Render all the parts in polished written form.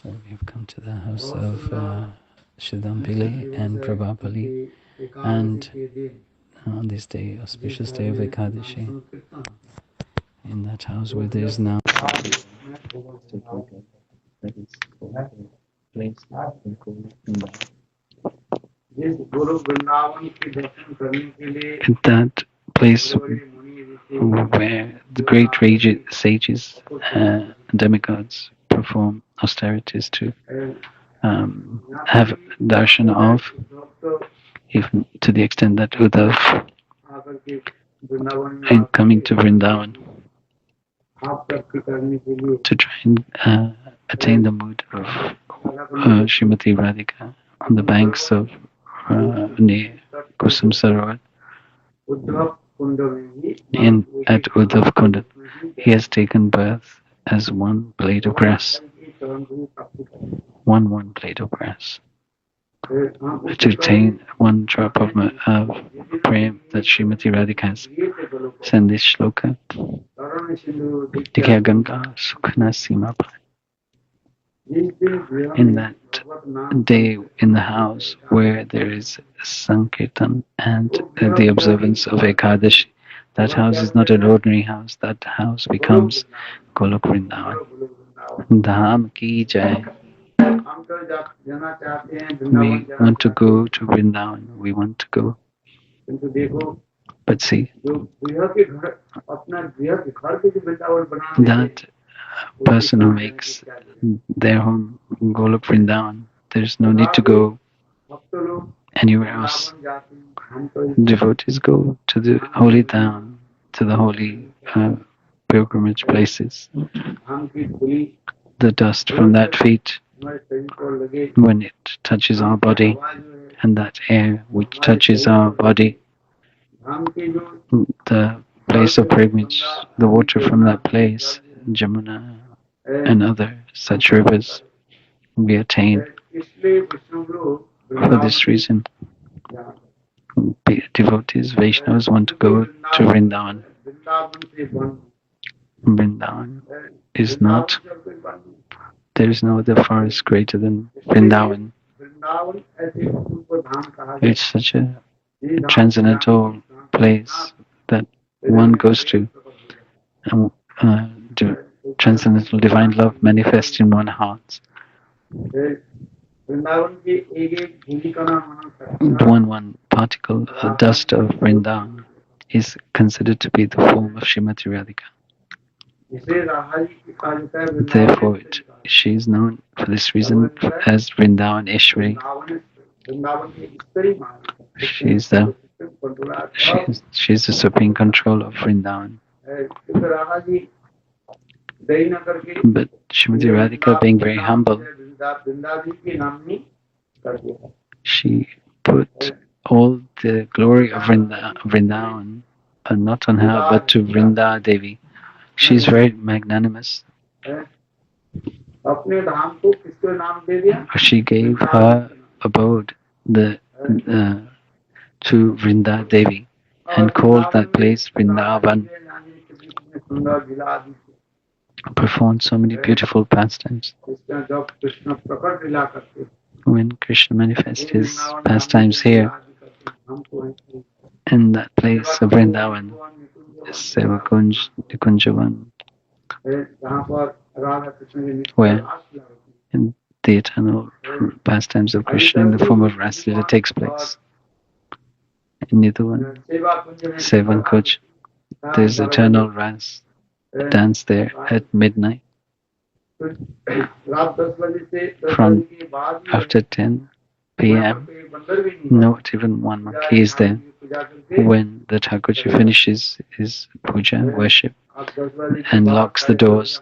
So we've come to the house of Sridam and Prabha, and on this day, auspicious day of Ekadashi, in that house where there is now that is place in that place where the great sages, demigods perform austerities to have darshan of, even to the extent that Uddhav, in coming to Vrindavan, to try and attain the mood of Srimati Radhika on the banks of near Kusum Sarovar at Uddhav Kunda. He has taken birth as one blade of grass, one blade of grass, to attain one drop of prem that Srimati Radhika has. Send this shloka. Dikya Ganga Sukhna Sima. In that day, in the house where there is Sankirtan and the observance of Ekadashi, that house is not an ordinary house. That house becomes Golok Vrindavan. Dham ki jai. We want to go to Vrindavan. We want to go. But see, that person who makes their home Golok Vrindavan, there's no need to go anywhere else. Devotees go to the holy town, to the holy pilgrimage places. The dust from that feet, when it touches our body, and that air which touches our body, the place of pilgrimage, the water from that place, Jamuna and other such rivers, we attain. For this reason, devotees, Vaishnavas want to go to Vrindavan. Vrindavan is not, there is no other forest greater than Vrindavan. It's such a transcendental place that one goes to, and transcendental divine love manifests in one's heart. One particle, dust of Vrindavan, is considered to be the form of Srimati Radhika. Therefore, she is known for this reason as Vrindavan Ishwari. She is the supreme controller of Vrindavan. But Srimati Radhika, being very humble, she put all the glory of Vrindavan not on her but to Vrinda Devi. She is very magnanimous. She gave her abode to Vrinda Devi and called that place Vrindavan. Performed so many beautiful pastimes. When Krishna manifests his pastimes here, in that place of Vrindavan, Sevakunj, Nikunjavan, where in the eternal pastimes of Krishna in the form of Raslila takes place. In Nidhuvan, Sevankuj, there's eternal Ras dance there at midnight. From after 10 p.m., not even one monkey is there. When the Thakurji finishes his puja, worship, and locks the doors,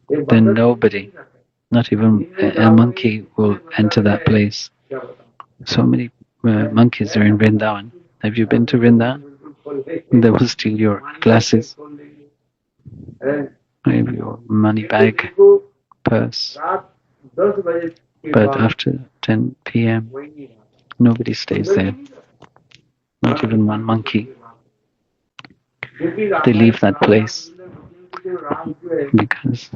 then nobody, not even a monkey, will enter that place. So many monkeys are in Vrindavan. Have you been to Vrindavan? They will steal your glasses, maybe your money bag, purse. But after 10 p.m., nobody stays there. Not even one monkey. They leave that place because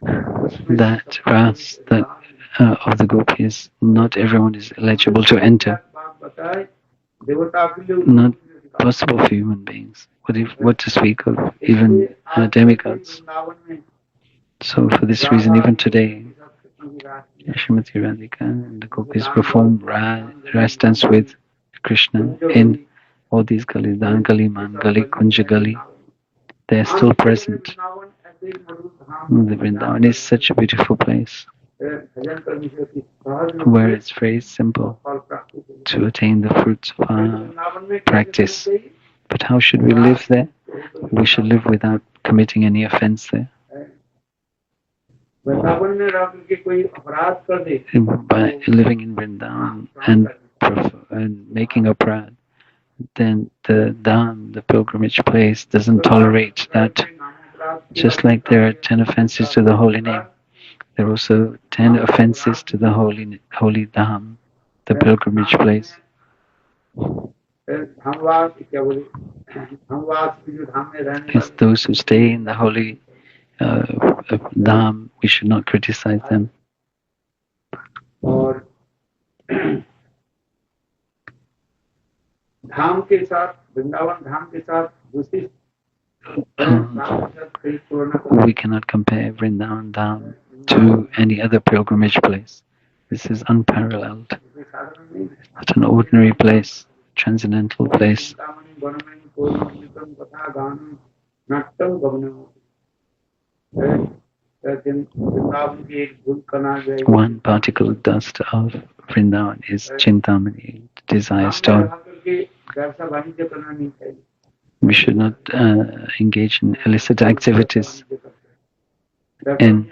that ras that of the gopis, not everyone is eligible to enter. Not possible for human beings. What to speak of even demigods? So for this reason, even today, Srimati Radhika and the gopis perform ras dance with Krishna in all these galis, Dan Gali, Man Gali, Kunja Gali. They are still present. The Vrindavan is such a beautiful place where it's very simple to attain the fruits of our practice. But how should we live there? We should live without committing any offense there. By living in Vrindavan and making a prad, then the dham, the pilgrimage place, doesn't tolerate that. Just like there are 10 offenses to the holy name, there are also 10 offenses to the holy dham, the pilgrimage place. It's those who stay in the holy dham, we should not criticize them. We cannot compare Vrindavan Dham to any other pilgrimage place. This is unparalleled. It's not an ordinary place, transcendental place. One particle of dust of Vrindavan is Chintamani, desire stone. We should not engage in illicit activities, in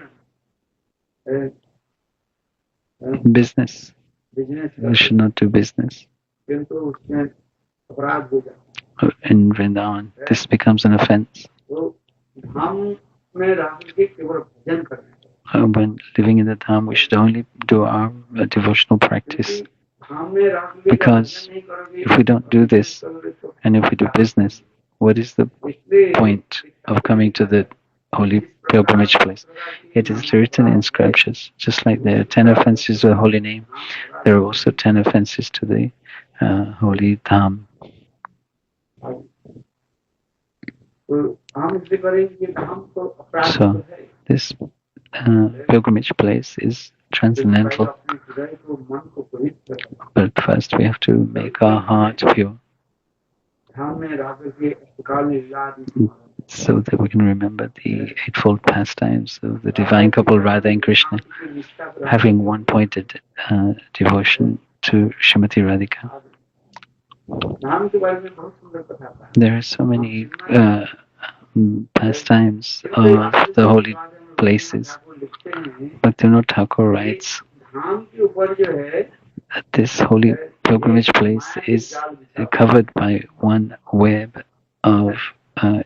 business. We should not do business. In Vrindavan, this becomes an offense. When living in the dham, we should only do our devotional practice. Because if we don't do this, and if we do business, what is the point of coming to the holy pilgrimage place? It is written in scriptures, just like there are 10 offenses to the holy name, there are also 10 offenses to the holy dham. So this pilgrimage place is transcendental. But first we have to make our heart pure, so that we can remember the eightfold pastimes of the divine couple Radha and Krishna, having one-pointed devotion to Srimati Radhika. There are so many pastimes of the holy places. Bhaktivinoda Thakur writes that this holy pilgrimage place is covered by one web of of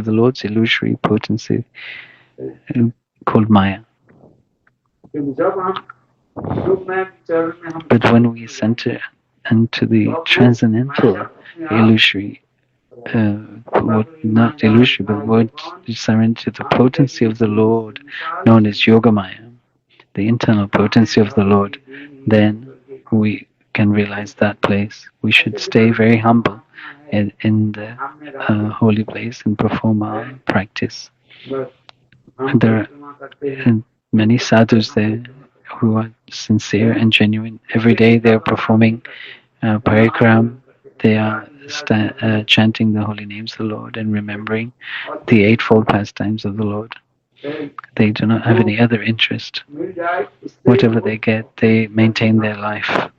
the Lord's illusory potency called Maya. But when we center into the transcendental illusory, not illusory, but what surrender to the potency of the Lord, known as Yogamaya, the internal potency of the Lord, then we can realize that place. We should stay very humble in the holy place and perform our practice. There are many sadhus there who are sincere and genuine. Every day they are performing parikram. They are chanting the holy names of the Lord and remembering the eightfold pastimes of the Lord. They do not have any other interest. Whatever they get, they maintain their life.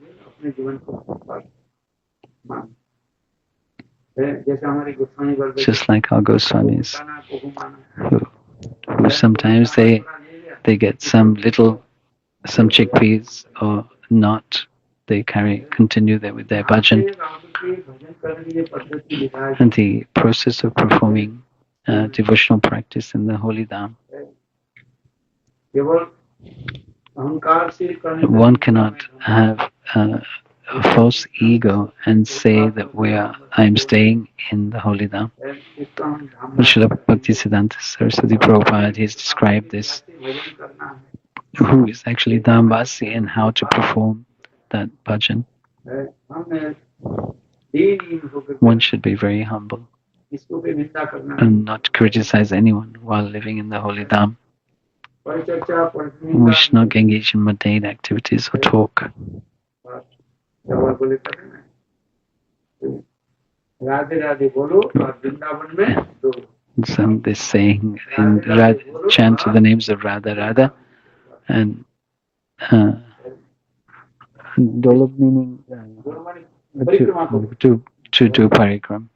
Just like our Goswamis, who sometimes they get some chickpeas or not. They continue there with their bhajan. And the process of performing devotional practice in the holy dham, one cannot have a false ego and say that I am staying in the holy Dham. Srila Bhaktisiddhanta Saraswati Prabhupada has described this, who is actually Dhambasi and how to perform that bhajan. One should be very humble and not criticize anyone while living in the holy Dham. We should not engage in mundane activities or talk. So this saying in chant the names of Radha Radha and Dolab meaning to do parikram.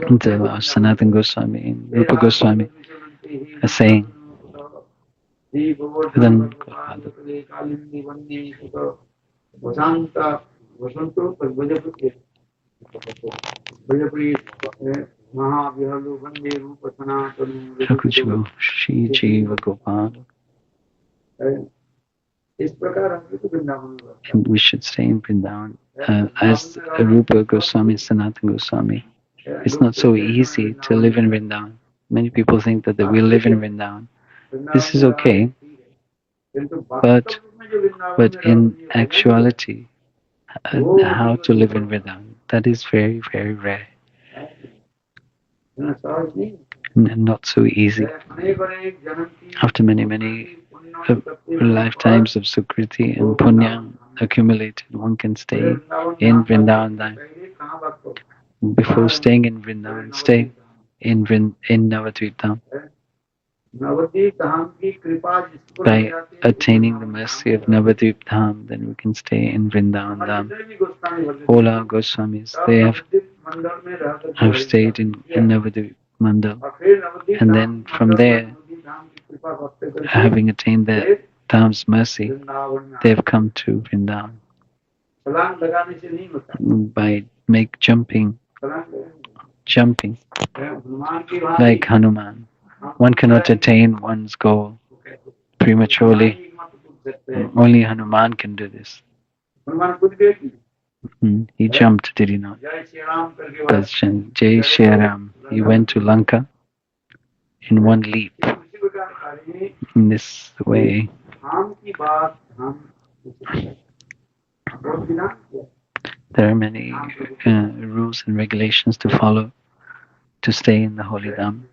Until Sanatana Goswami and Rupa Goswami are saying Shri Jiva Gopal. And we should stay in Vrindavan. As Rupa Goswami, Sanatana Goswami, it's not so easy to live in Vrindavan. Many people think that they will live in Vrindavan. This is okay, but in actuality, how to live in Vrindavan, that is very, very rare. Not so easy. After many, many lifetimes of Sukriti and Punya accumulated, one can stay in Vrindavan. Before staying in Vrindavan, stay in Navadvip Dham. By attaining the mercy of Navadvip Dham, then we can stay in Vrindavan Dham. All our Goswamis, they have stayed in Navadvip Mandal, and then from there, having attained the Dham's mercy, they have come to Vrindavan. By jumping like Hanuman. One cannot attain one's goal prematurely. Only Hanuman can do this. He jumped, did he not? Jai Shri Ram. He went to Lanka in one leap. In this way, there are many rules and regulations to follow to stay in the holy Dham.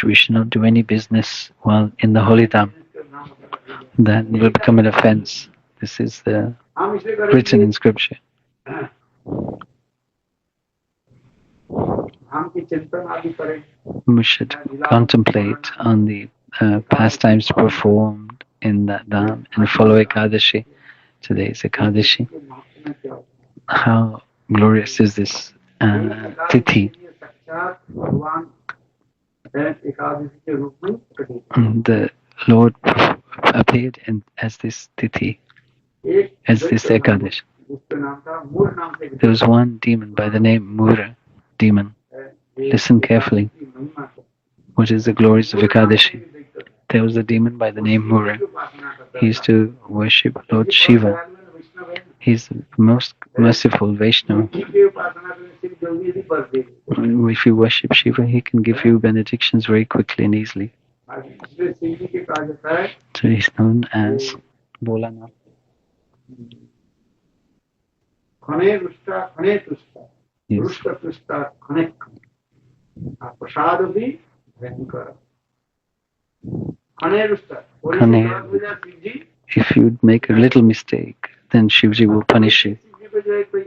We should not do any business while in the holy Dham. That will become an offense. This is written in scripture. We should contemplate on the pastimes performed in that Dham and follow Ekadashi. Today is Ekadashi. How glorious is this Tithi? The Lord appeared as this Tithi, as this Ekadashi. There was one demon by the name Mura demon. Listen carefully. What is the glories of Ekadashi? There was a demon by the name Mura. He used to worship Lord Shiva. He's the most merciful Vaishnava. If you worship Shiva, he can give you benedictions very quickly and easily. So he's known as Bolana. Yes. If you make a little mistake, then Shivji will punish you.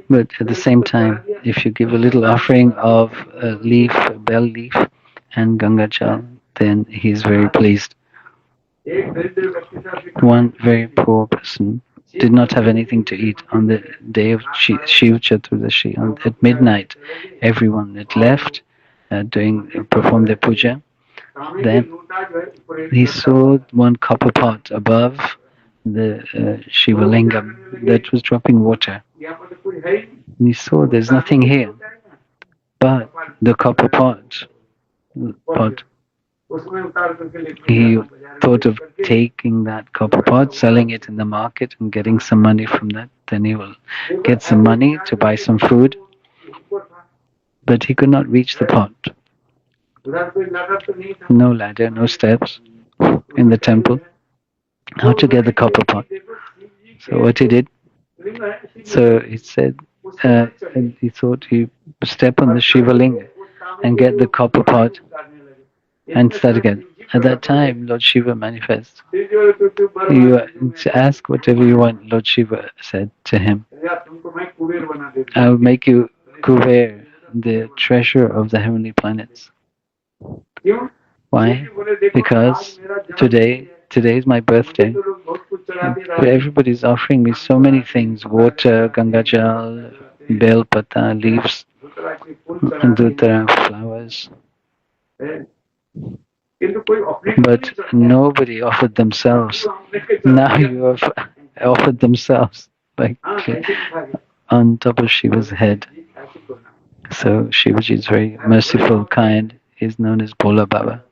But at the same time, if you give a little offering of a bell leaf and Ganga Jal, then he is very pleased. One very poor person did not have anything to eat on the day of Shiv Chaturdashi. At midnight, everyone had left, performed their puja. Then he saw one copper pot above the Shiva Lingam that was dropping water. And he saw there's nothing here but the copper pot He thought of taking that copper pot, selling it in the market, and getting some money from that. Then he will get some money to buy some food. But he could not reach the pot. No ladder, no steps in the temple. How to get the copper pot? So what he did? So he said, and he thought he step on the Shiva Linga and get the copper pot and start again. At that time, Lord Shiva manifests. You ask whatever you want, Lord Shiva said to him. I will make you Kuber, the treasure of the heavenly planets. Why? Because today is my birthday. Everybody's offering me so many things: water, Ganga Jal, bel pata, leaves, dutara, flowers. But nobody offered themselves. Now you have offered themselves, like on top of Shiva's head. So Shivaji is very merciful, kind. He's known as Bhola Baba.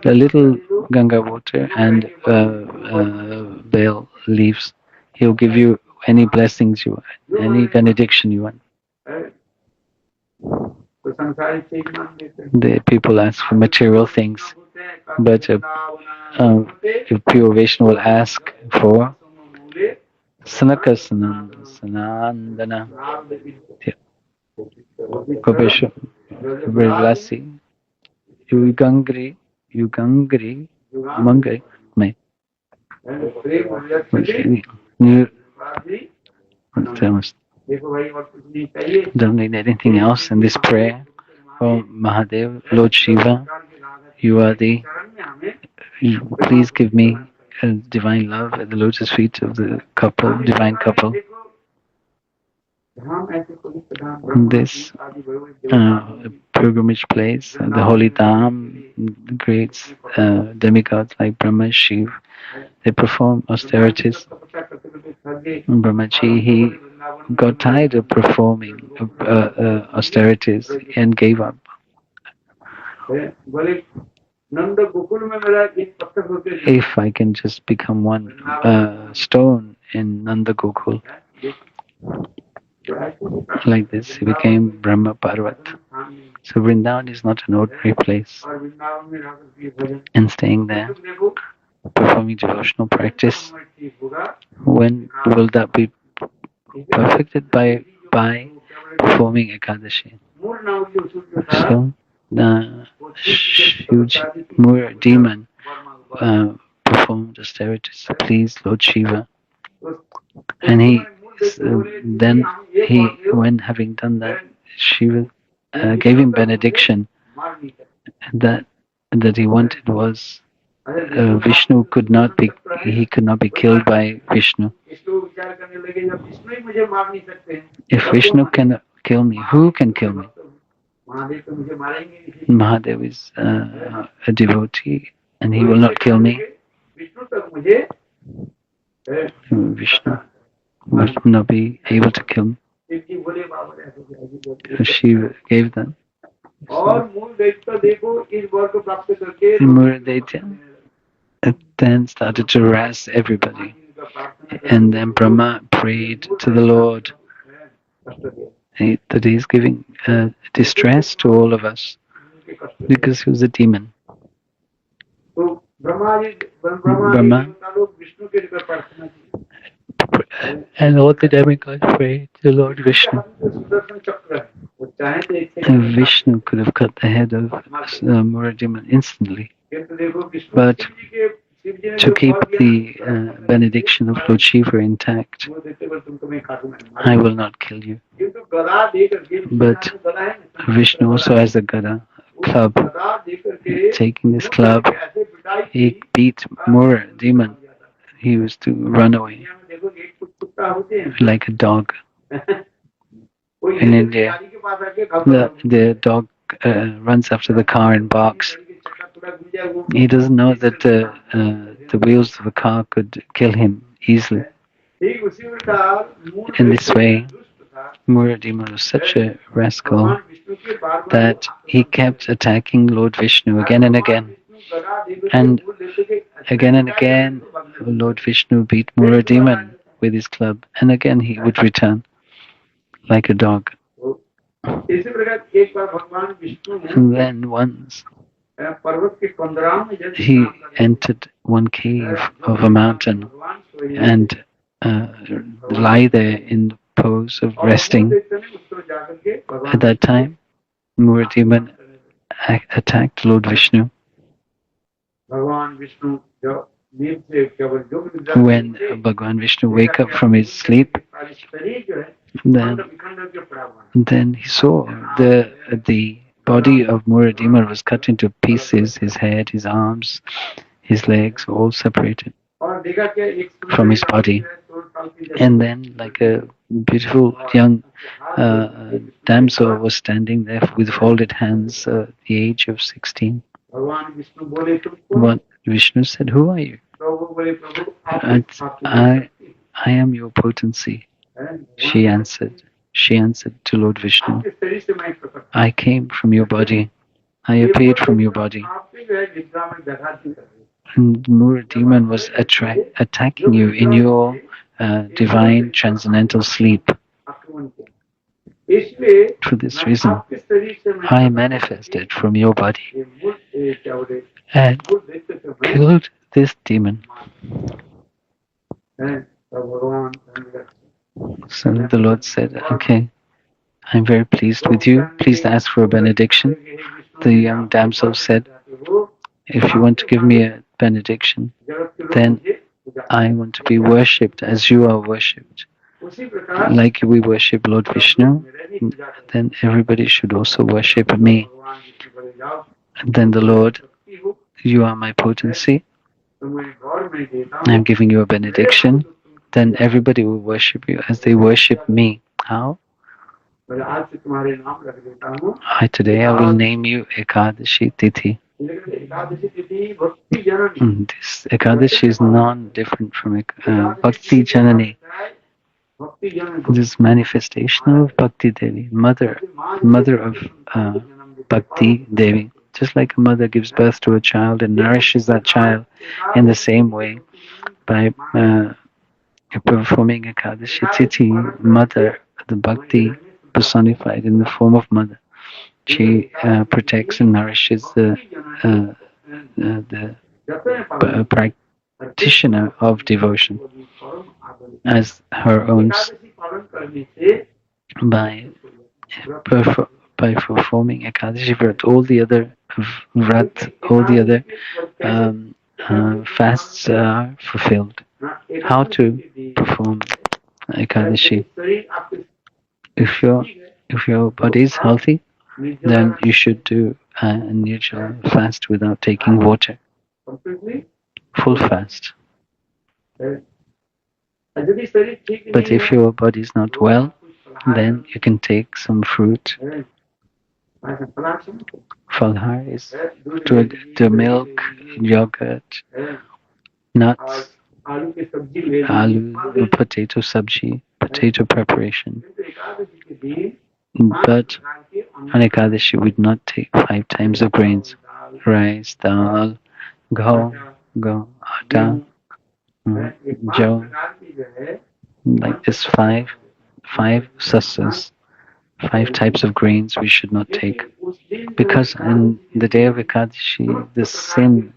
A little Ganga water and bale leaves. He'll give you any blessings you want, any benediction you want. The people ask for material things, but if pure Vaishnava will ask for Sanaka Sanandana Kopesha Viglasi Yugangri Mangri May. Don't need anything else in this prayer. Oh Mahadev, Lord Shiva, you are the. Please give me divine love at the lotus feet of the couple, divine couple. This pilgrimage place, the holy Dham, the great demigods like Brahma, Shiv, they perform austerities. Brahmaji, he got tired of performing austerities and gave up. If I can just become one stone in Nanda Gokul, like this, he became Brahma Parvat. So Vrindavan is not an ordinary place. And staying there, performing devotional practice, when will that be perfected? By performing Ekadashi. So the huge Mura demon performed austerities. So please, Lord Shiva. And when having done that, Shiva gave him benediction that he wanted was Vishnu could not be killed by Vishnu. If Vishnu cannot kill me, who can kill me? Mahadev is a devotee and he will not kill me. Vishnu must not be able to kill me. She gave that. Muradaitya then started to harass everybody. And then Brahma prayed to the Lord that he's giving distress to all of us because he was a demon. Brahma and all the demigods prayed to Lord Vishnu. And Vishnu could have cut the head of Mura demon instantly. But to keep the benediction of Lord Shiva intact, I will not kill you. But Vishnu also has a gada, club. Taking this club, he beat Mura demon. He was to run away like a dog. In India, the dog runs after the car and barks. He doesn't know that the wheels of a car could kill him easily. In this way, Muradima was such a rascal that he kept attacking Lord Vishnu again and again. And again and again, Lord Vishnu beat Muradima with his club, and again he would return like a dog. And then once he entered one cave of a mountain and lie there in the pose of resting. At that time, Muradima attacked Lord Vishnu. When Bhagwan Vishnu wake up from his sleep, then he saw the body of Muradima was cut into pieces, his head, his arms, his legs, all separated from his body. And then, like a beautiful young damsel was standing there with folded hands at the age of 16. What Vishnu said, "Who are you?" I am your potency. She answered. She answered to Lord Vishnu, "I came from your body. I appeared from your body." And Muradima was attacking you in your divine transcendental sleep. For this reason, I manifested from your body and killed this demon. So the Lord said, "Okay, I'm very pleased with you. Please ask for a benediction." The young damsel said, "If you want to give me a benediction, then I want to be worshipped as you are worshipped. Like we worship Lord Vishnu, then everybody should also worship me." And then the Lord, "You are my potency. I'm giving you a benediction. Then everybody will worship you as they worship me." How? Today I will name you Ekadashi Tithi. This Ekadashi is non-different from Bhakti Janani. This manifestation of Bhakti Devi, mother of Bhakti Devi. Just like a mother gives birth to a child and nourishes that child in the same way by performing Ekadashi Tithi, mother, the Bhakti personified in the form of mother. She protects and nourishes the practitioner of devotion as her own by performing Ekadashi Vrat, all the other Vrat, all the other fasts are fulfilled. How to perform Ekadashi? If your body is healthy, then you should do a nirjala fast without taking water. Full fast. But if your body is not well, then you can take some fruit. Falhar is the milk, yogurt, nuts, aloo, potato sabji, potato preparation. But on Ekadashi, we would not take 5 types of grains: rice, dal, ghau, atta, jaw. Like this, five sasas, 5 types of grains we should not take. Because in the day of Ekadashi, the sin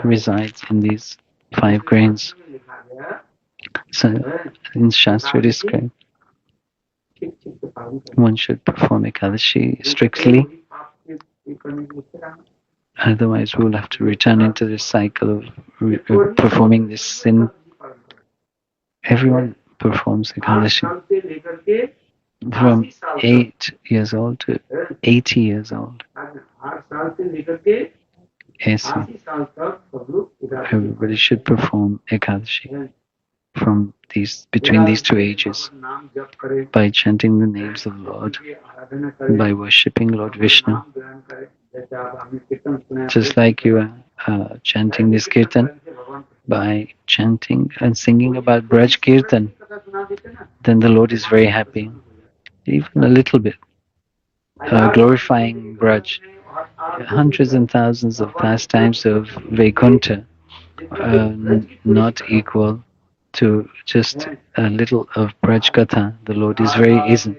resides in these 5 grains. So in Shastra it is described, one should perform Ekadashi strictly. Otherwise, we will have to return into the cycle of performing this sin. Everyone performs Ekadashi from 8 years old to 80 years old. Everybody should perform Ekadashi from between these 2 ages by chanting the names of Lord, by worshipping Lord Vishnu. Just like you are chanting this kirtan, by chanting and singing about Braj Kirtan, then the Lord is very happy. even a little bit, glorifying Braj, hundreds and thousands of pastimes of Vaikuntha, not equal to just a little of Braj Katha. The Lord is very easy.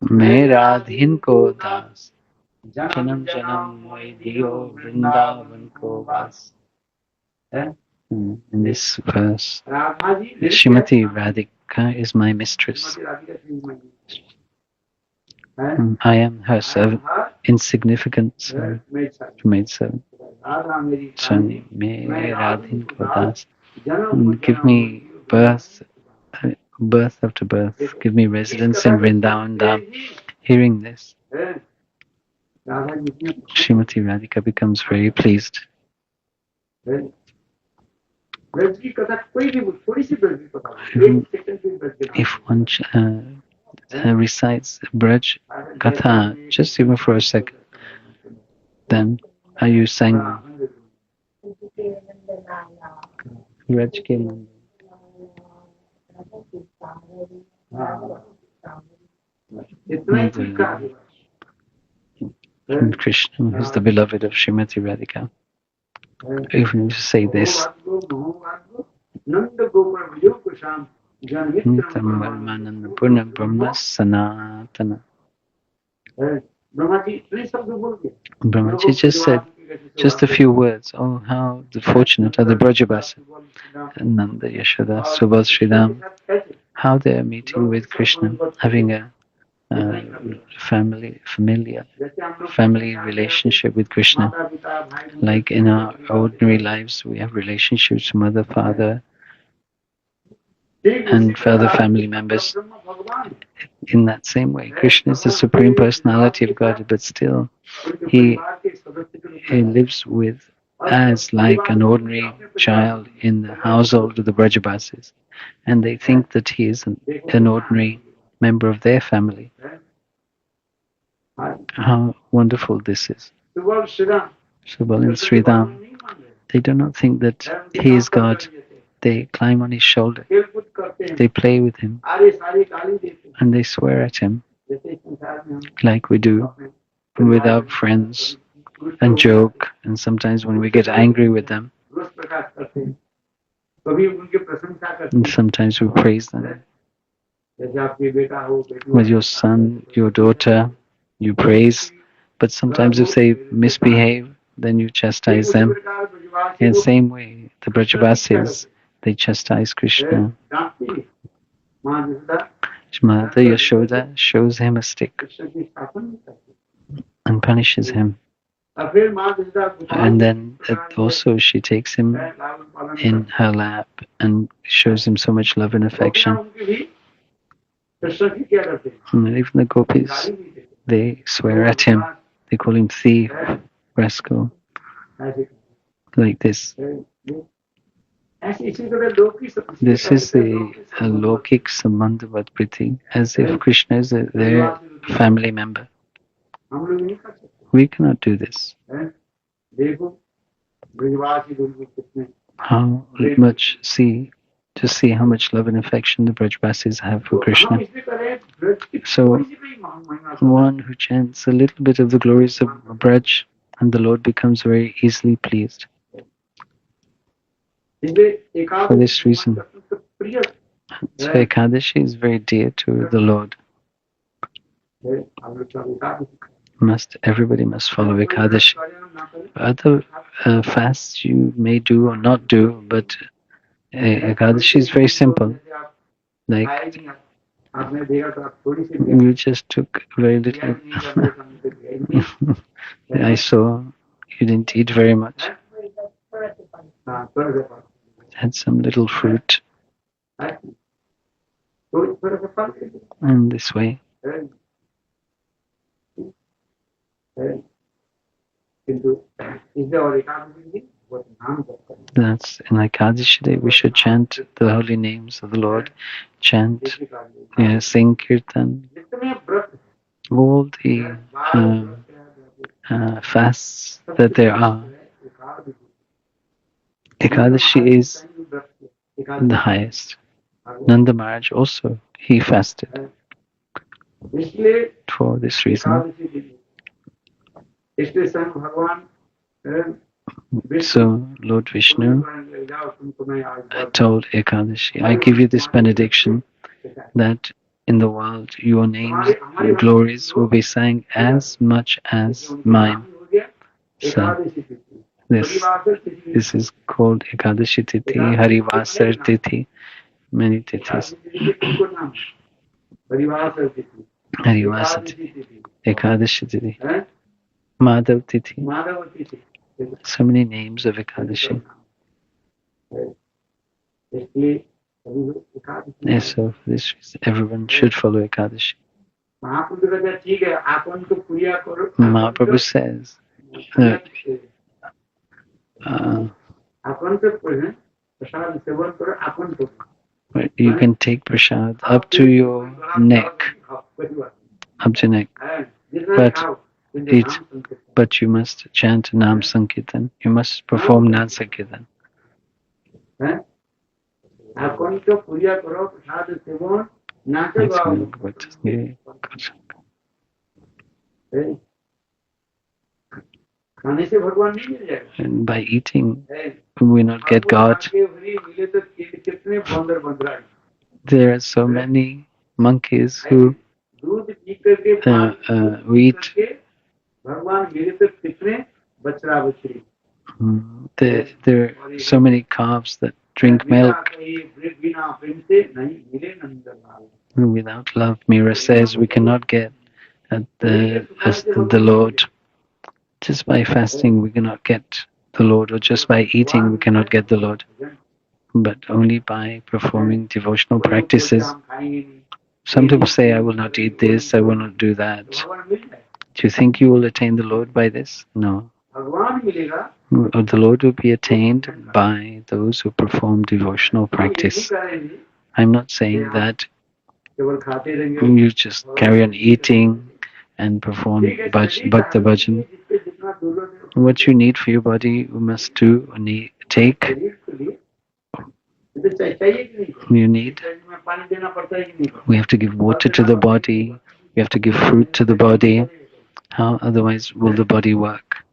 Mera dhin ko das, janam janam moi diyo vrindavan ko vas. In this verse, Shrimati Radhika is my mistress. I am her servant, insignificant servant, maid servant. Son, may Radhin Kodas give me birth after birth, give me residence in Vrindavan Dham. Hearing this, Srimati Radhika becomes very pleased. If one recites Braj Katha just even for a second, then you sang Braj ke and Krishna, who is the beloved of Srimati Radhika. Even to say this, Nitam Varmananda Purna Brahma Sanatana. Brahmaji just said just a few words. Oh, how the fortunate are the Brajabasa, Nanda, Yashoda, Subal, Sridam, how they are meeting with Krishna, having a family relationship with Krishna. Like in our ordinary lives, we have relationships with mother, father, and further family members. In that same way, Krishna is the Supreme Personality of God, but still he lives with as like an ordinary child in the household of the Brajabasis, and they think that he is an ordinary member of their family. How wonderful this is. Subal and Sridam, they do not think that he is God. They climb on his shoulder. They play with him. And they swear at him like we do with our friends and joke. And sometimes when we get angry with them, and sometimes we praise them. With your son, your daughter, you praise. But sometimes if they misbehave, then you chastise them. In the same way, the Brajavasis, they chastise Krishna. Mother Yashoda shows him a stick and punishes him. And then also she takes him in her lap and shows him so much love and affection. And even the gopis, they swear at him. They call him thief, rascal, like this. This is the Lokik Sambandhavat Priti, as if Krishna is their family member. We cannot do this. How much to see how much love and affection the Brajbasis have for Krishna. So one who chants a little bit of the glories of Braj, and the Lord becomes very easily pleased. For this reason, so Ekadashi is very dear to the Lord. Everybody must follow Ekadashi. Other fasts you may do or not do, but Ekadashi is very simple. Like you just took very little. I saw you didn't eat very much. Had some little fruit. And this way. That's in Ekadashi Day we should chant the holy names of the Lord, chant, sing kirtan, all the fasts that there are. Ekadashi is the highest. Nanda Maharaj also, he fasted. For this reason, so Lord Vishnu told Ekadashi, I give you this benediction that in the world your names, your glories will be sang as much as mine. So this is called Ekadashi Tithi, Harivasar Tithi, many tithis. Harivasar Tithi, Ekadashi Tithi, Madhav Tithi. So many names of Ekadashi. And so for this reason, everyone should follow Ekadashi. Mahaprabhu says that you can take prasad up to your neck, up to neck, but you must chant Nam Sankirtan. You must perform Nam Sankirtan. And by eating, we not get God. There are so many monkeys who eat. There are so many calves that drink milk. Without love, Mira says, we cannot get at the Lord. Just by fasting, we cannot get the Lord, or just by eating, we cannot get the Lord. But only by performing devotional practices. Some people say, I will not eat this, I will not do that. Do you think you will attain the Lord by this? No. The Lord will be attained by those who perform devotional practice. I'm not saying that you just carry on eating and perform bhakta bhajan. What you need for your body, you must do, take. You need. We have to give water to the body. We have to give fruit to the body. How otherwise will the body work?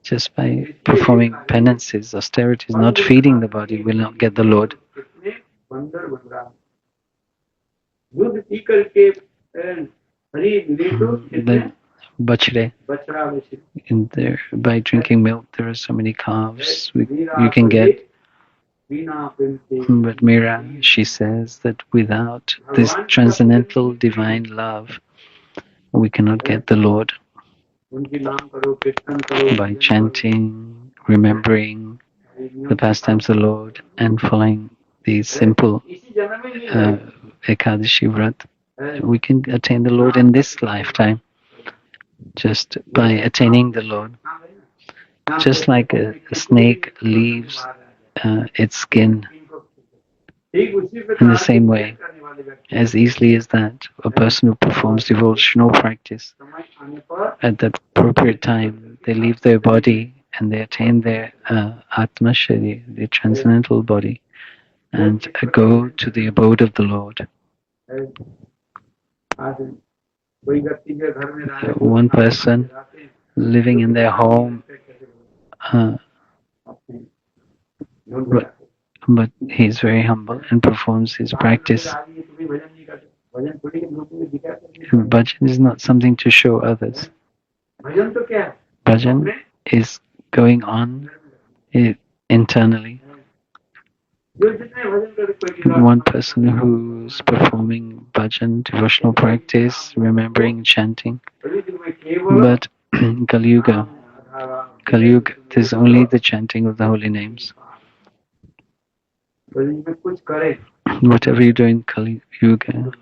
Just by performing penances, austerities, not feeding the body, will not get the Lord. The bachre, in there, by drinking milk, there are so many calves you can get. But Mira, she says that without this transcendental divine love, we cannot get the Lord. By chanting, remembering the pastimes of the Lord, and following these simple Ekadashi Vrat, we can attain the Lord in this lifetime, just by attaining the Lord. Just like a snake leaves its skin, in the same way, as easily as that, a person who performs devotional practice, at the appropriate time, they leave their body and they attain their Atma Shari, the transcendental body, and go to the abode of the Lord. One person living in their home, but he's very humble and performs his practice. Bhajan is not something to show others. Bhajan is going on internally. One person who's performing bhajan, devotional practice, remembering, chanting. But Kali Yuga, there's only the chanting of the holy names. Whatever you do in Kali Yuga,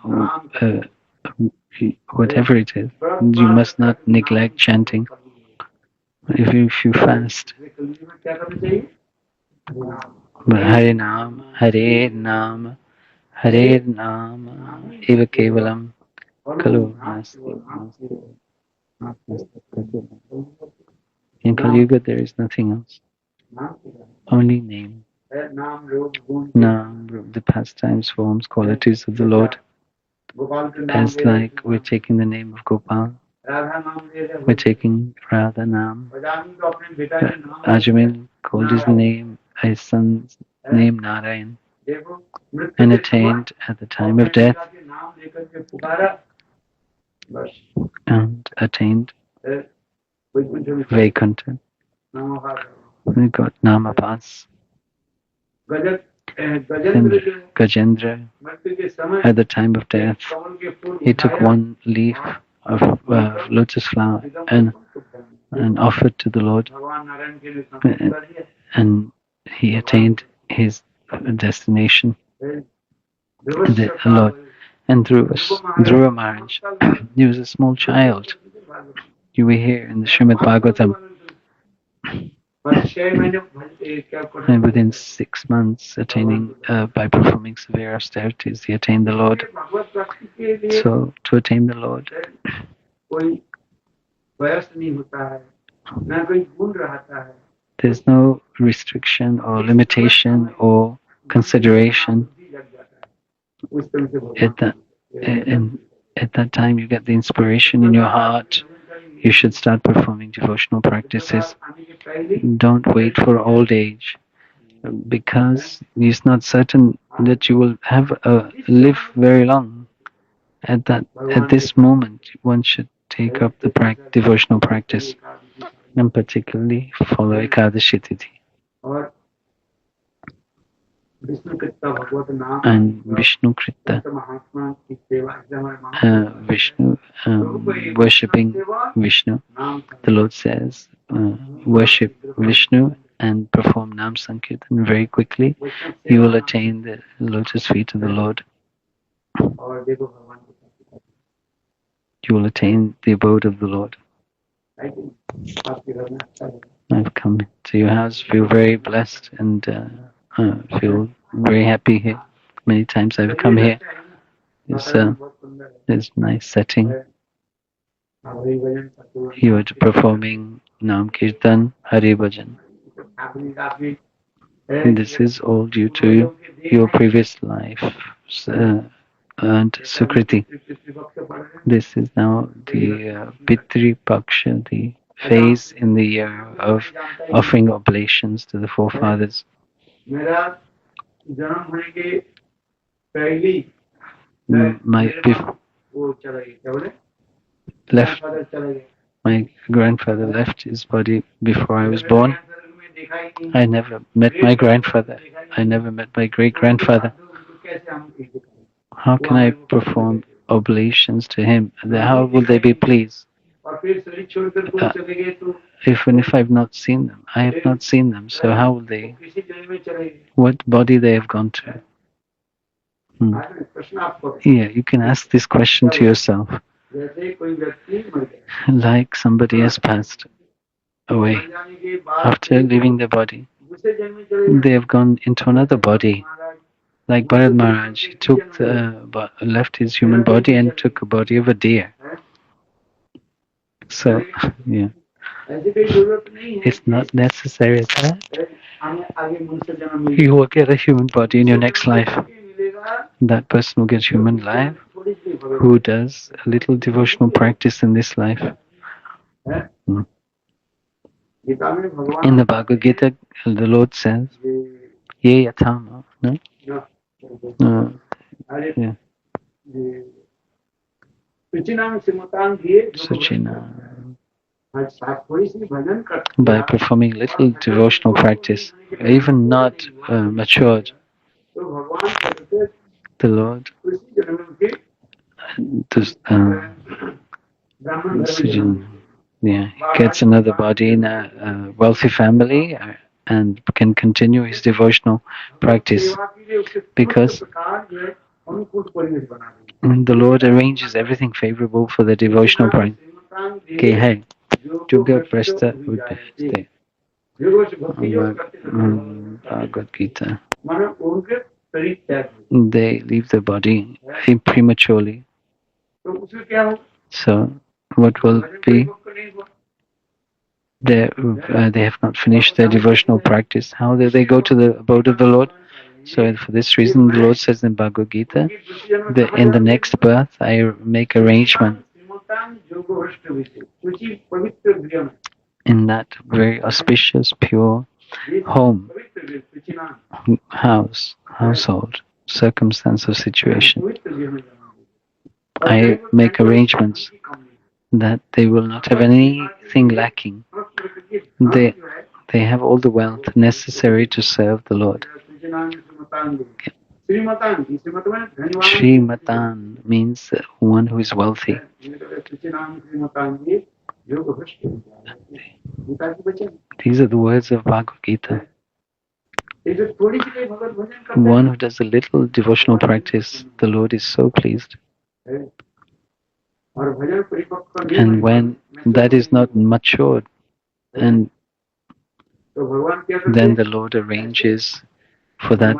whatever it is, you must not neglect chanting. If you fast, but Hare Nam, Hare Nam, Hare Nam, Eva Kevalam, Kalu Nasti. In Kali Yuga, there is nothing else, only name. Naam, the pastimes, forms, qualities of the Lord. As like we're taking the name of Gopal, we're taking Radha Naam. Ajamil called his son's name Narayan, and attained at the time of death, and attained Vaikuntha. We got Namapas. And Gajendra, at the time of death, he took one leaf of lotus flower and offered to the Lord, and he attained his destination, the Lord. And Dhruva Maharaj, he was a small child. You were here in the Srimad Bhagavatam. And within 6 months, attaining by performing severe austerities, he attained the Lord. So, to attain the Lord, there's no restriction or limitation or consideration. At that time, you get the inspiration in your heart. You should start performing devotional practices. Don't wait for old age, because it's not certain that you will live very long. At this moment, one should take up the devotional practice, and particularly follow Ekadashi Tithi. And Vishnu Kritta, Vishnu, worshipping Vishnu. The Lord says, worship Vishnu and perform Nam Sankirtan very quickly. You will attain the lotus feet of the Lord. You will attain the abode of the Lord. I've come to your house, feel very blessed, and feel very happy here. Many times I've come here. It's a nice setting. You are performing Nam Kirtan, Hari Bhajan. And this is all due to your previous life earned Sukriti. This is now the Pitri Paksha, the phase in the year of offering oblations to the forefathers. My grandfather left his body before I was born. I never met my grandfather. I never met my great-grandfather. How can I perform oblations to him? How will they be pleased? Even if I've not seen them, I have not seen them. So how will they? What body they have gone to? Yeah, you can ask this question to yourself. Like somebody has passed away after leaving the body, they have gone into another body. Like Bharat Maharaj, he left his human body and took a body of a deer. So, yeah, it's not necessary that you will get a human body in your next life. That person will get human life who does a little devotional practice in this life. In the Bhagavad Gita, the Lord says, Ye yathama, no? Yeah. Suchina. By performing little devotional practice, even not matured, the Lord gets another body in a wealthy family and can continue his devotional practice, because the Lord arranges everything favorable for the devotional practice. Bhagavad Gita. They leave the body prematurely. So, what will be? they have not finished their devotional practice. How do they go to the abode of the Lord? So for this reason, the Lord says in Bhagavad Gita, that in the next birth I make arrangement in that very auspicious, pure home, household, circumstance or situation. I make arrangements that they will not have anything lacking. They, they have all the wealth necessary to serve the Lord. Srimatan means one who is wealthy. These are the words of Bhagavad Gita. One who does a little devotional practice, the Lord is so pleased. And when that is not matured, and then the Lord arranges for that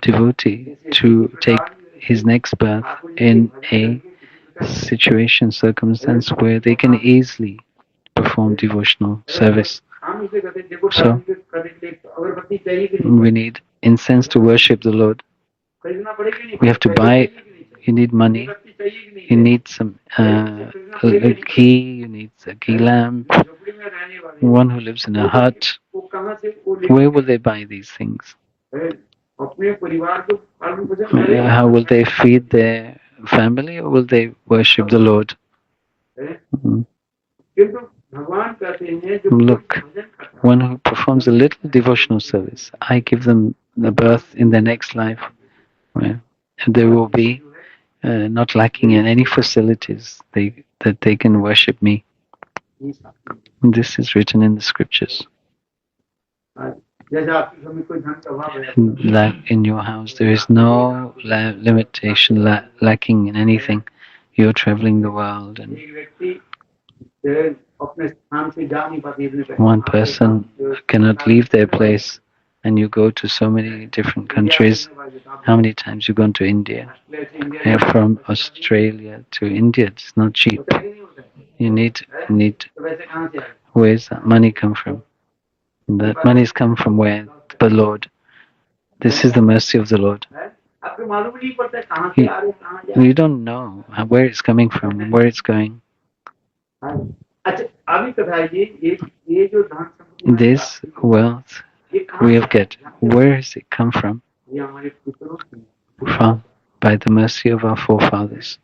devotee to take his next birth in a situation, circumstance where they can easily perform devotional service. So, we need incense to worship the Lord. We have to buy, you need money, you need some a ghee, you need a ghee lamp. One who lives in a hut, where will they buy these things? How will they feed their family, or will they worship the Lord? Look, one who performs a little devotional service, I give them the birth in their next life, where they will be not lacking in any facilities that they can worship me. This is written in the scriptures. Like in your house, there is no limitation lacking in anything. You're traveling the world, and one person cannot leave their place, and you go to so many different countries. How many times you gone to India? From Australia to India, it's not cheap. You need. Where's that money come from? That money's come from where? The Lord. This is the mercy of the Lord. You don't know where it's coming from, where it's going. This wealth we have get, where has it come from? From by the mercy of our forefathers.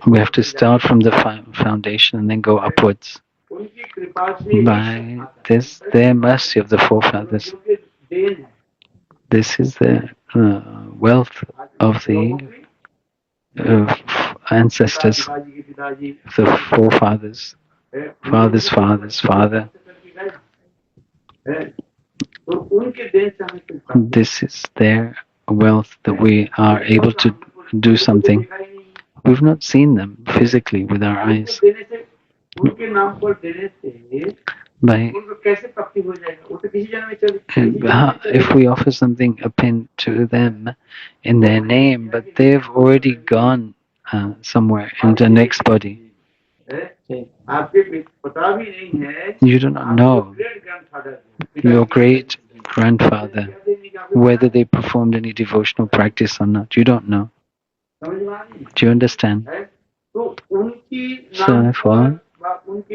We have to start from the foundation and then go upwards. By this, their mercy of the forefathers. This is the wealth of the ancestors, the forefathers, father. This is their wealth that we are able to do something. We've not seen them physically with our eyes. If we offer something to them in their name, but they've already gone somewhere in the next body. You do not know your great grandfather whether they performed any devotional practice or not. You don't know. Do you understand? So therefore,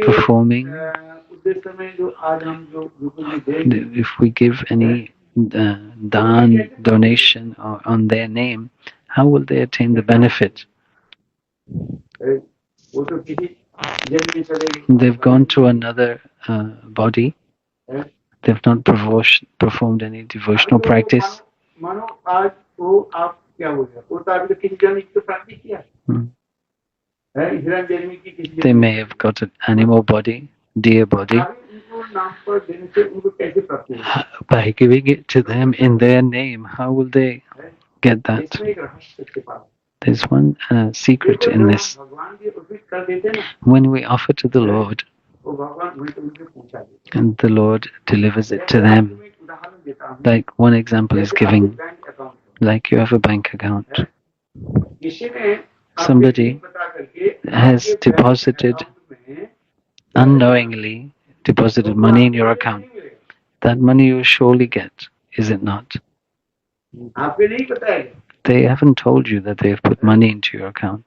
performing, if we give any donation on their name, how will they attain the benefit? They've gone to another body. They've not performed any devotional practice. They may have got an animal body, deer body. By giving it to them in their name, how will they get that? There's one secret in this. When we offer to the Lord, and the Lord delivers it to them. Like one example is giving, like you have a bank account. Somebody has deposited unknowingly deposited money in your account. That money you will surely get, is it not? They haven't told you that they have put money into your account.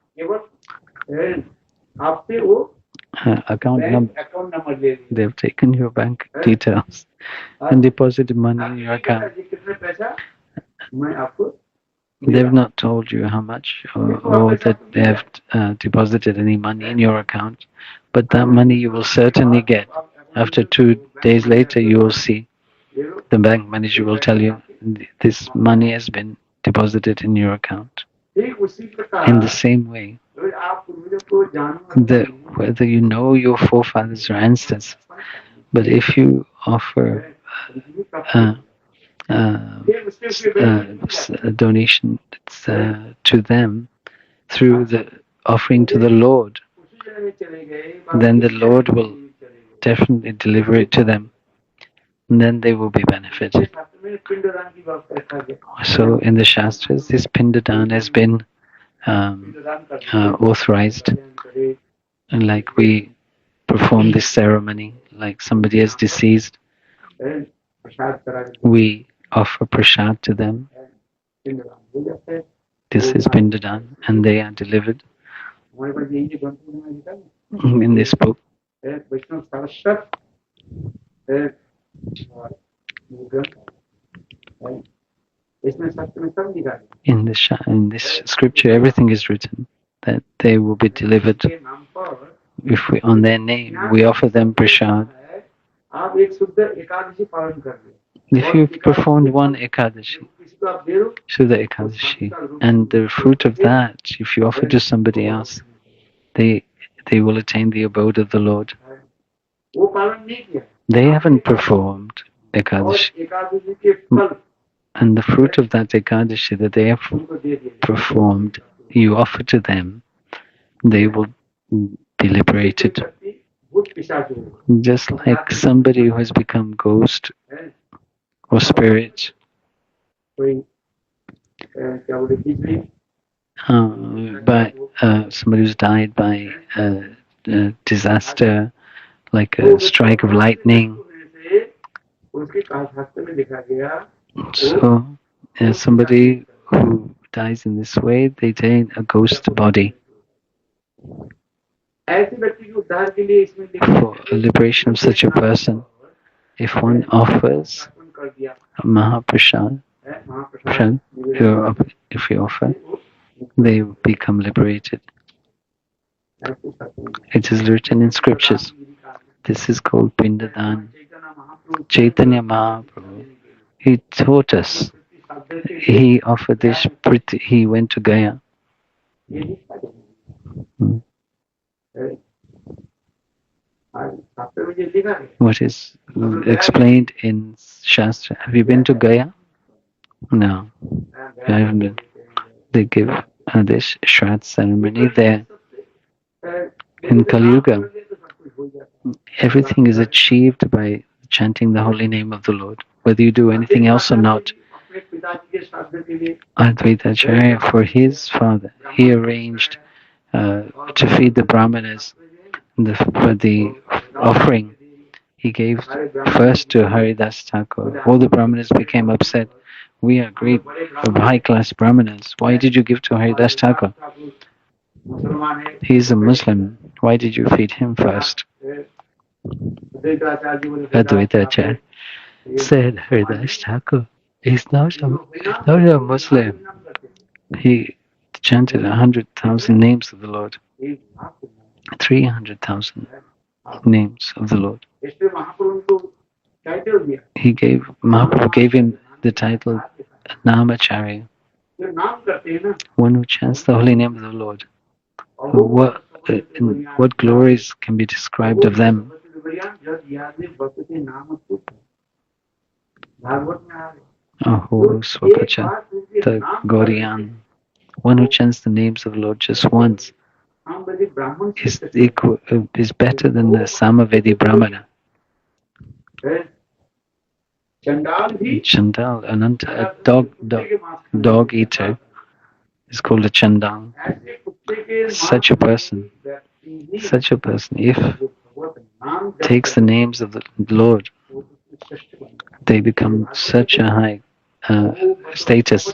Account number. They have taken your bank details and deposited money in your account. They've not told you how much or that they have deposited any money in your account, but that money you will certainly get. After 2 days later, you will see the bank manager will tell you this money has been deposited in your account. In the same way, whether you know your forefathers or ancestors, but if you offer uh, a donation to them through the offering to the Lord, then the Lord will definitely deliver it to them. And then they will be benefited. So in the Shastras, this Pindadan has been authorized. And like we perform this ceremony, like somebody is deceased, we offer prasad to them. This is Pindadan, and they are delivered in this book. In this scripture, everything is written that they will be delivered. If we, on their name, we offer them prasad. If you've performed one Ekadashi, Shuddha Ekadashi, and the fruit of that, if you offer to somebody else, they will attain the abode of the Lord. They haven't performed Ekadashi. And the fruit of that Ekadashi that they have performed, you offer to them, they will be liberated. Just like somebody who has become ghost or spirit, by somebody who's died by a disaster, like a strike of lightning. So, somebody who dies in this way, they attain a ghost body. For a liberation of such a person, if one offers Mahaprasad, if you offer, they become liberated. It is written in scriptures. This is called Pindadan. Chaitanya Mahaprabhu, he taught us. He offered this. He went to Gaya. What is explained in Shastra? Have you been to Gaya? No, I haven't been. They give this Shraddh ceremony there. In Kali Yuga, everything is achieved by chanting the holy name of the Lord, whether you do anything else or not. Advaita Acharya, for his father, he arranged to feed the Brahmanas for the offering. He gave first to Haridas Thakur. All the Brahmanas became upset. We are great, high-class Brahmanas. Why did you give to Haridas Thakur? He is a Muslim. Why did you feed him first? Advaita Acharya said, Haridas Thakur is not a Muslim. He chanted 100,000 names of the Lord. 300,000 names of the Lord. Mahaprabhu gave him the title Namacharya, one who chants the holy name of the Lord. What glories can be described of them? Aho Swapacha, the Gauriyan, one who chants the names of the Lord just once, is better than the Samavedi Brahmana. Chandal, Ananta, a dog eater, is called a Chandal. Such a person, if takes the names of the Lord, they become such a high status.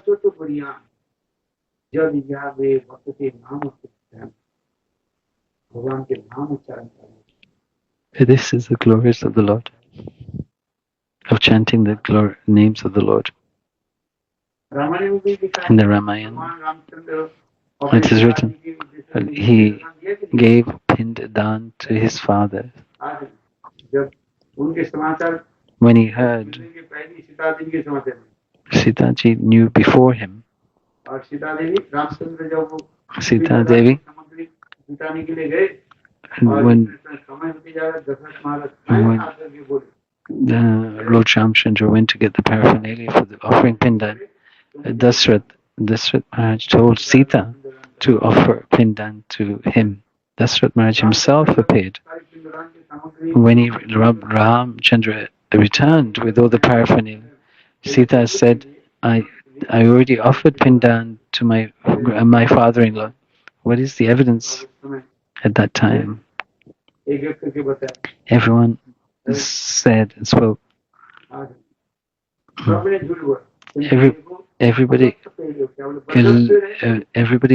This is the glories of the Lord, of chanting the names of the Lord. In the Ramayana, it is written, he gave Pindadan to his father. When he heard, Sitaji knew before him. Sita Devi, when Lord Ramchandra went to get the paraphernalia for the offering Pindan, Dasrath Maharaj told Sita to offer Pindan to him. Dasrath Maharaj himself appeared. When Ramchandra returned with all the paraphernalia, Sita said, I already offered Pindan to my father-in-law. What is the evidence at that time? Everyone said and spoke. Everybody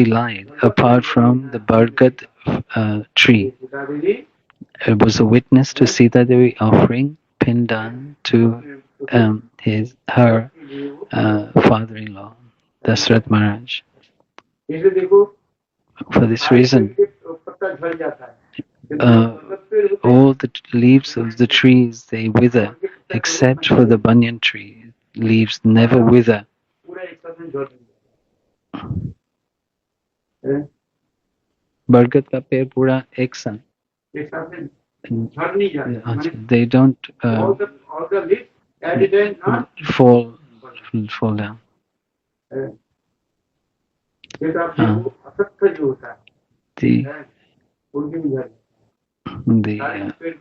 lied apart from the Bargat tree. It was a witness to Sita Devi offering Pindan to her father-in-law, Dasrath Maharaj. For this reason, all the leaves of the trees, they wither, except for the banyan tree. Leaves never wither. बरगद का पेड़ पूरा एक साथ they don't fall down. The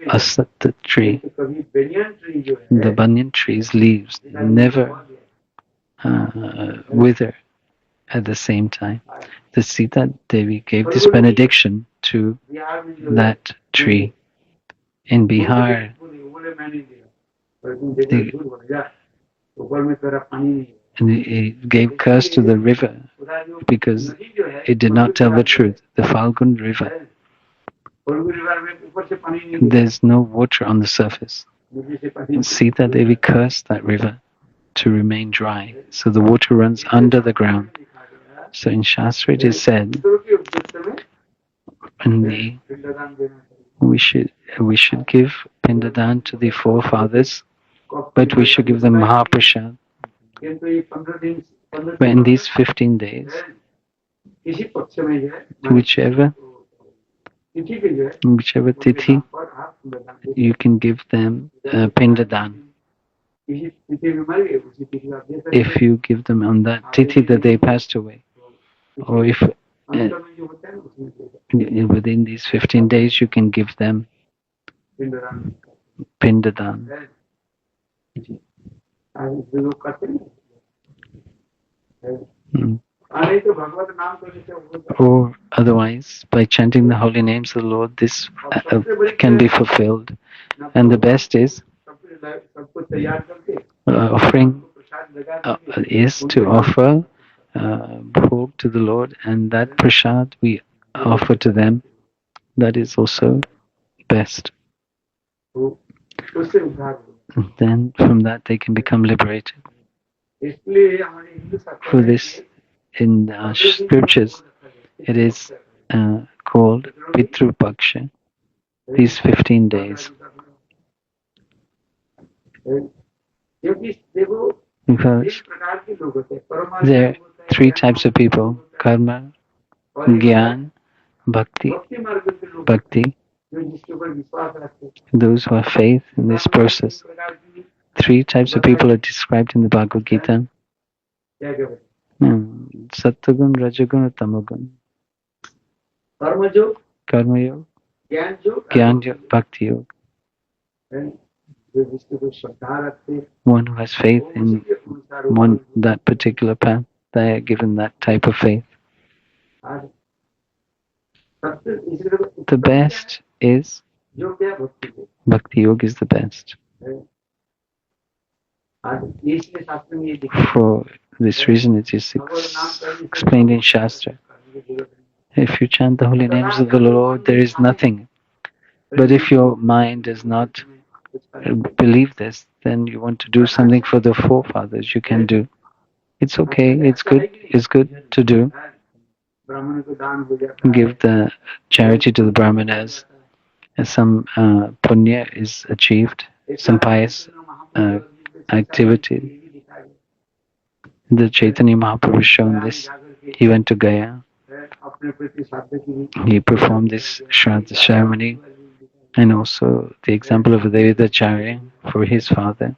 asat tree, the banyan tree's leaves never wither at the same time. The Sita Devi gave this benediction to that tree. In Bihar, it gave curse to the river because it did not tell the truth. The Falgun River, there's no water on the surface. Sita Devi cursed that river to remain dry, so the water runs under the ground. So in Shastra it is said, we should give Pindadan to the forefathers, but we should give them Mahaprasad. But in these 15 days, whichever tithi, you can give them Pindadan. If you give them on that tithi that they passed away, or if within these 15 days you can give them Pindadan. Or otherwise, by chanting the holy names of the Lord, this can be fulfilled. And the best is offering is to offer bhog to the Lord, and that prasad we offer to them. That is also best. Then from that they can become liberated. For this, in scriptures, it is called Pitru Paksha, these 15 days. Because there are three types of people: karma, gyan, bhakti. Bhakti, those who have faith in this process. Three types of people are described in the Bhagavad Gita. Sattvagun, Rajagun, and Tamagun. Karma Yoga, Gyan Yoga, Bhakti Yoga. One who has faith in that particular path, they are given that type of faith. The best is Bhakti yoga is the best. For this reason, it is explained in Shastra. If you chant the holy names of the Lord, there is nothing. But if your mind does not believe this, then you want to do something for the forefathers, you can do. It's okay, it's good. It's good to do. Give the charity to the brahmanas. Some punya is achieved, some pious activity. The Chaitanya Mahaprabhu shown this. He went to Gaya. He performed this Shraddha ceremony, and also the example of Devidacharya for his father.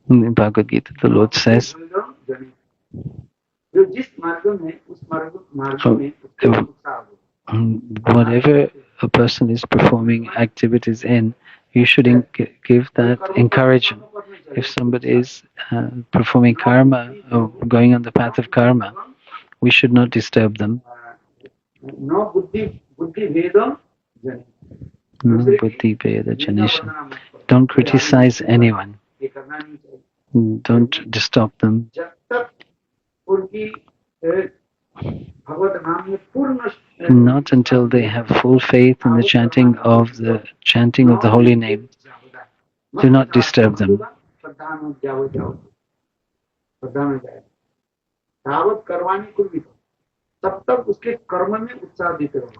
In Bhagavad Gita, the Lord says, whatever a person is performing activities in, you should give that encouragement. If somebody is performing karma or going on the path of karma, we should not disturb them. No buddhi veda janisha. Don't criticize anyone. Don't disturb them. Not until they have full faith in the chanting of the holy name. Do not disturb them.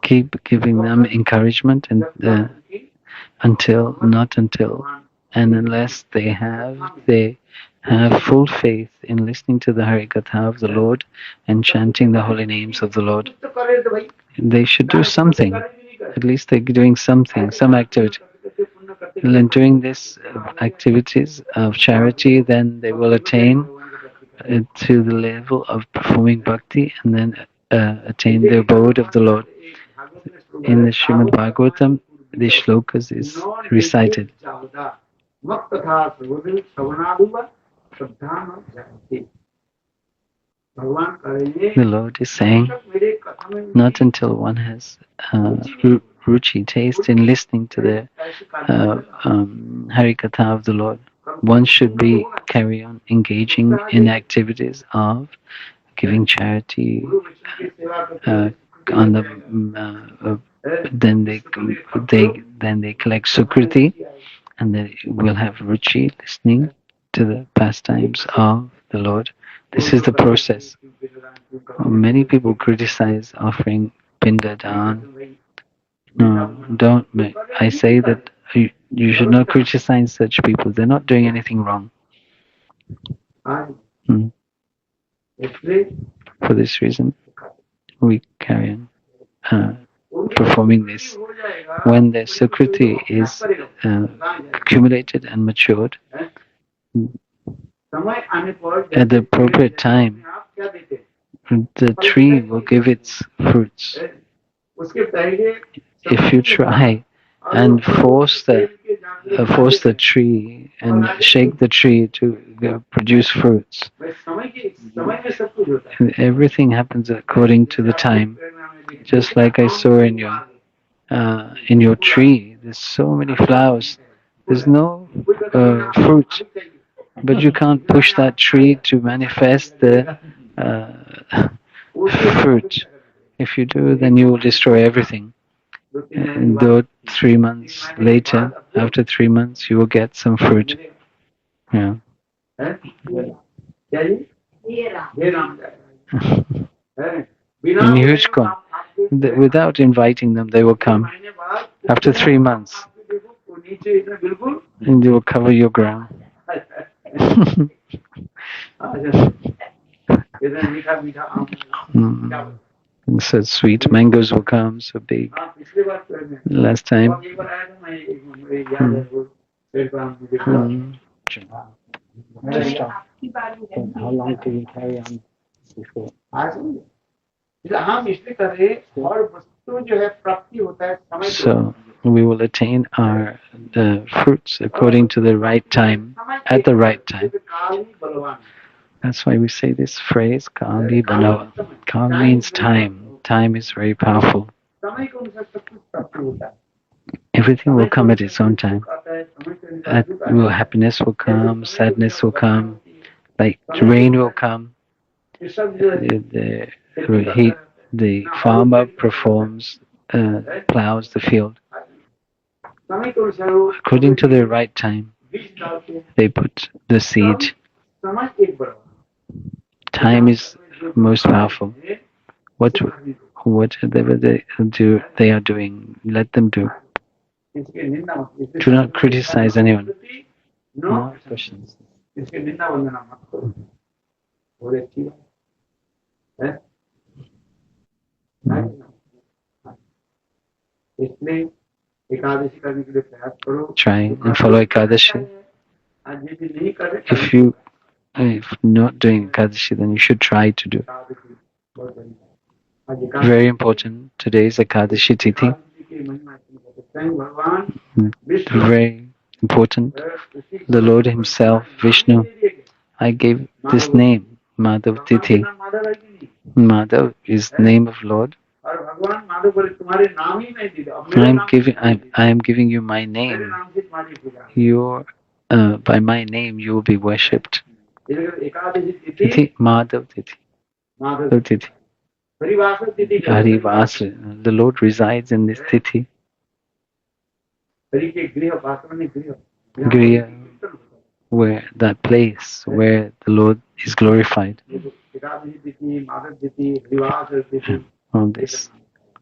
Keep giving them encouragement and not until and unless they have full faith in listening to the Harikatha of the Lord and chanting the holy names of the Lord. They should do something. At least they're doing something, some activity. And doing this activities of charity, then they will attain to the level of performing bhakti and then attain the abode of the Lord. In the Srimad Bhagavatam, the shlokas is recited. The Lord is saying, not until one has ruchi, taste in listening to the Harikatha of the Lord, one should carry on engaging in activities of giving charity, on the then they collect sukriti, and they will have ruchi listening to the pastimes of the Lord. This is the process. Many people criticize offering pinda dan. No, don't. I say that you should not criticize such people. They're not doing anything wrong. For this reason, we carry on performing this. When the sukriti is accumulated and matured, at the appropriate time, the tree will give its fruits. If you try and force the tree and shake the tree to produce fruits, everything happens according to the time. Just like I saw in your tree, there's so many flowers. There's no fruit, but you can't push that tree to manifest the fruit. If you do, then you will destroy everything. And though 3 months later, after 3 months, you will get some fruit. Yeah. In huge corn. Without inviting them, they will come. After 3 months, and they will cover your ground. So sweet mangoes will come, so big. Last time. Just stop. How long can you carry on before? So we will attain our the fruits according to the right time, at the right time. That's why we say this phrase, Kali Banava. Kali means time. Time is very powerful. Everything will come at its own time. Happiness will come, sadness will come, like rain will come. The farmer performs, plows the field. According to the right time, they put the seed. Time is most powerful. Whatever they are doing, let them do. Do not criticize anyone. More questions. Try and follow Ekadashi. If not doing Ekadashi, then you should try to do. Very important. Today is Ekadashi Tithi. Very important. The Lord Himself, Vishnu, I gave this name, Madhav Tithi. Madhav is the name of Lord. I am giving you my name. By my name you will be worshipped. Tithi, Madhav Tithi. Madhav Tithi. Harivasa. The Lord resides in this Tithi. Griya, where that place where the Lord is glorified.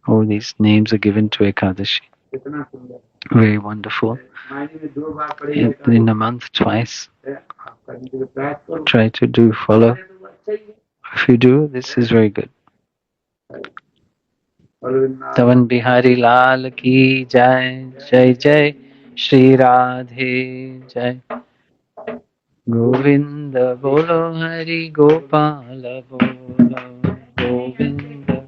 All these names are given to Ekadashi. Very wonderful. In a month, twice. Try to follow. If you do, this is very good. Tavan Bihari Lal ki jai, jai jai, Shri Radhe jai. Govinda bolo Hari Gopala bolo Govinda.